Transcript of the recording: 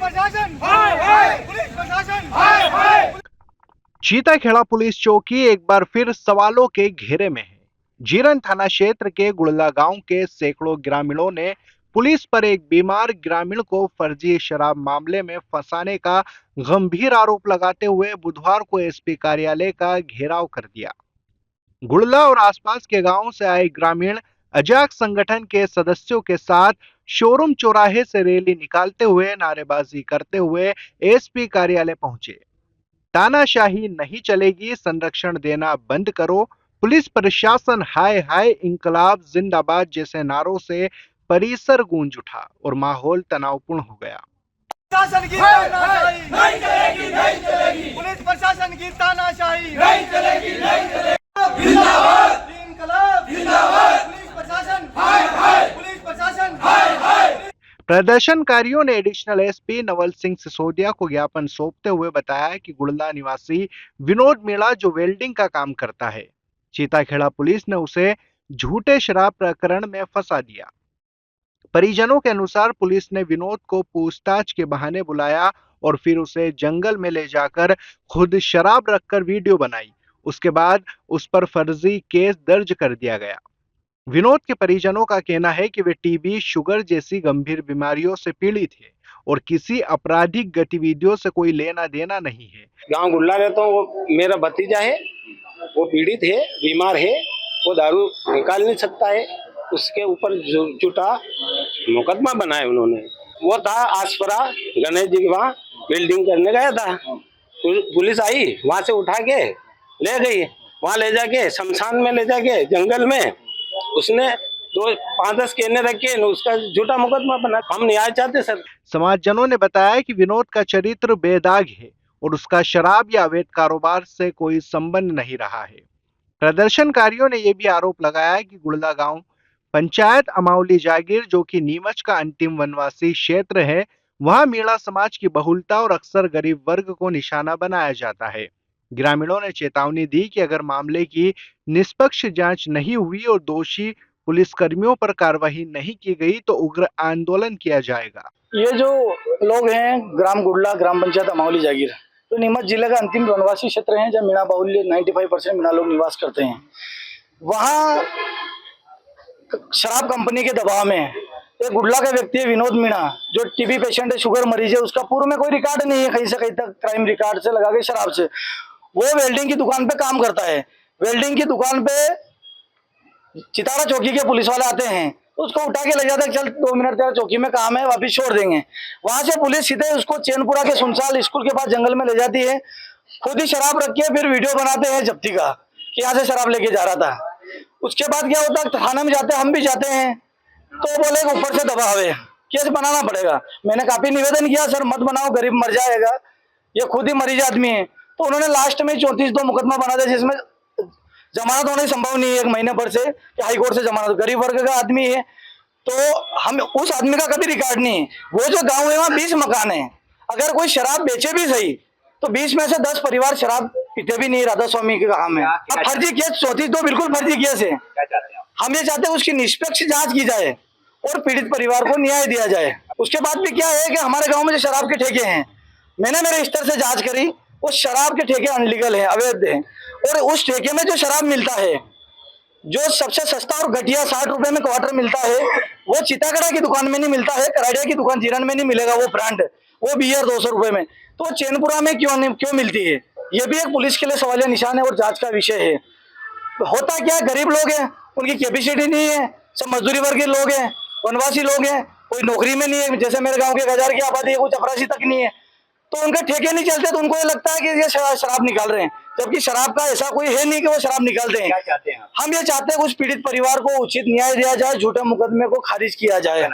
प्रशासन हाय हाय, पुलिस प्रशासन हाय हाय। चीताखेड़ा पुलिस चौकी एक बार फिर सवालों के घेरे में है। जीरन थाना क्षेत्र के गुड़ला गांव के सैकड़ों ग्रामीणों ने पुलिस पर एक बीमार ग्रामीण को फर्जी शराब मामले में फंसाने का गंभीर आरोप लगाते हुए बुधवार को एसपी कार्यालय का घेराव कर दिया। गुड़ला और आसपास के गांवों से आए ग्रामीण अजाक संगठन के सदस्यों के साथ शोरूम चौराहे से रैली निकालते हुए नारेबाजी करते हुए एसपी कार्यालय पहुंचे। तानाशाही नहीं चलेगी, संरक्षण देना बंद करो, पुलिस प्रशासन हाय हाय, इंकलाब जिंदाबाद जैसे नारों से परिसर गूंज उठा और माहौल तनावपूर्ण हो गया। प्रशासन की तानाशाही नहीं चलेगी, नहीं चलेगी। पुलिस प्रशासन की तानाशाही नहीं चलेगी, नहीं चलेगी। जिंदाबाद इंकलाब जिंदाबाद, पुलिस प्रशासन हाय हाय, पुलिस प्रशासन हाय हाय। प्रदर्शनकारियों ने एडिशनल एसपी नवल सिंह सिसोदिया को ज्ञापन सौंपते हुए बताया कि गुड़ला निवासी विनोद मीणा जो वेल्डिंग का काम करता है, चीताखेड़ा पुलिस ने उसे झूठे शराब प्रकरण में फंसा दिया। परिजनों के अनुसार पुलिस ने विनोद को पूछताछ के बहाने बुलाया और फिर उसे जंगल में ले जाकर खुद शराब रखकर वीडियो बनाई। उसके बाद उस पर फर्जी केस दर्ज कर दिया गया। विनोद के परिजनों का कहना है कि वे टीबी, शुगर जैसी गंभीर बीमारियों से पीड़ित है और किसी आपराधिक गतिविधियों से कोई लेना देना नहीं है। गांव गुल्ला रहता हूँ, वो मेरा भतीजा है, वो पीड़ित है, बीमार है, वो दारू निकाल नहीं सकता है। उसके ऊपर झूठा मुकदमा बनाया उन्होंने। वो था आसपरा गणेश जी के वहाँ बिल्डिंग करने गया था, पुलिस आई, वहाँ से उठा के ले गई, वहाँ ले जाके शमशान में ले जाके जंगल में उसने 5-10 केने रखे, उसका झूठा मुकदमा बना। हम न्याय चाहते सर। समाजजनों ने बताया कि विनोद का चरित्र बेदाग है और उसका शराब या अवैध कारोबार से कोई संबंध नहीं रहा है। प्रदर्शनकारियों ने यह भी आरोप लगाया कि गुड़ला गांव पंचायत अमावली जागीर, जो कि नीमच का अंतिम वनवासी क्षेत्र है, वहां मीणा समाज की बहुलता और अक्सर गरीब वर्ग को निशाना बनाया जाता है। ग्रामीणों ने चेतावनी दी कि अगर मामले की निष्पक्ष जांच नहीं हुई और दोषी पुलिसकर्मियों पर कार्रवाई नहीं की गई तो उग्र आंदोलन किया जाएगा। ये जो लोग हैं ग्राम गुड़ला, ग्राम पंचायत अमावली जागीर, तो नीमच जिले का अंतिम वनवासी क्षेत्र है, जहाँ मीणा बाहुल्य 95% मीणा लोग निवास करते हैं। वहाँ शराब कंपनी के दबाव में एक गुड़ला का व्यक्ति है विनोद मीणा, जो टीबी पेशेंट है, शुगर मरीज है, उसका पूर्व में कोई रिकॉर्ड नहीं है, कहीं से कहीं तक क्राइम रिकॉर्ड से लगा के शराब से। वो वेल्डिंग की दुकान पे काम करता है। वेल्डिंग की दुकान पे चितारा चौकी के पुलिस वाले आते हैं, तो उसको उठा के ले जाते हैं, चल 2 मिनट तेरा चौकी में काम है, वापिस छोड़ देंगे। वहां से पुलिस सीधे उसको चैनपुरा के सुनसाल स्कूल के पास जंगल में ले जाती है, खुद ही शराब रख के फिर वीडियो बनाते हैं जब्ती का कि यहाँ से शराब लेके जा रहा था। उसके बाद क्या होता है, थाना में जाते हैं, हम भी जाते हैं, तो बोले ऊपर से दबाव है, केस बनाना पड़ेगा। मैंने काफी निवेदन किया, सर मत बनाओ, गरीब मर जाएगा, ये खुद ही मरीज आदमी है। तो उन्होंने लास्ट में 34-2 मुकदमा बना दिया, जिसमें जमानत होना संभव नहीं है 1 महीने पर से कि हाई कोर्ट से जमानत। गरीब वर्ग का आदमी है, तो हम उस आदमी का कभी रिकॉर्ड नहीं है। वो जो गांव है वहाँ 20 मकान है, अगर कोई शराब बेचे भी सही तो 20 में से 10 परिवार शराब पीते भी नहीं। राधा स्वामी के काम है। अब फर्जी केस 34-2 बिल्कुल फर्जी केस है। हम ये चाहते हैं उसकी निष्पक्ष जांच की जाए और पीड़ित परिवार को न्याय दिया जाए। उसके बाद भी क्या है कि हमारे गाँव में जो शराब के ठेके हैं, मैंने मेरे स्तर से जाँच करी, वो शराब के ठेके अनलीगल है, अवैध है। और उस ठेके में जो शराब मिलता है, जो सबसे सस्ता और घटिया 60 रुपए में क्वार्टर मिलता है, वो चितागढ़ की दुकान में नहीं मिलता है, कराड़िया की दुकान जीरन में नहीं मिलेगा वो ब्रांड, वो बियर 200 रुपए में। तो चैनपुरा में क्यों मिलती है, ये भी एक पुलिस के लिए सवालिया निशान है और जांच का विषय है। होता क्या, गरीब लोग हैं, उनकी कैपेसिटी नहीं है, सब मजदूरी वर्ग के लोग हैं, वनवासी लोग हैं, कोई नौकरी में नहीं है, जैसे मेरे गाँव के 1000 की आबादी है, कुछ 84 तक नहीं है, तो उनके ठेके नहीं चलते, तो उनको ये लगता है कि ये शराब निकाल रहे हैं, जबकि शराब का ऐसा कोई है नहीं कि वो शराब निकालते हैं। हम ये चाहते हैं कि उस पीड़ित परिवार को उचित न्याय दिया जाए, झूठे मुकदमे को खारिज किया जाए।